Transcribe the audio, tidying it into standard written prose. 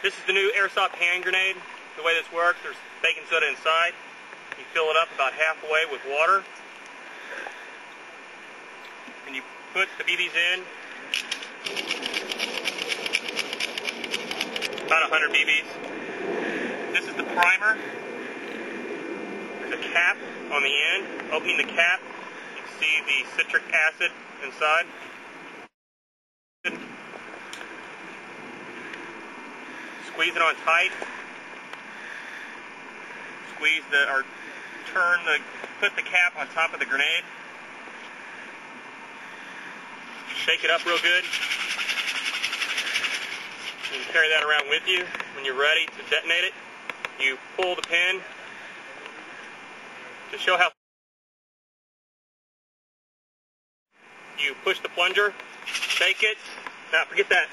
This is the new airsoft hand grenade. The way this works, there's baking soda inside. You fill it up about halfway with water. And you put the BBs in. About 100 BBs. This is the primer. There's a cap on the end. Opening the cap, you can see the citric acid inside. Squeeze it on tight. Put the cap on top of the grenade. Shake it up real good. You can carry that around with you. When you're ready to detonate it, you pull the pin to show how. You push the plunger, shake it. Now forget that.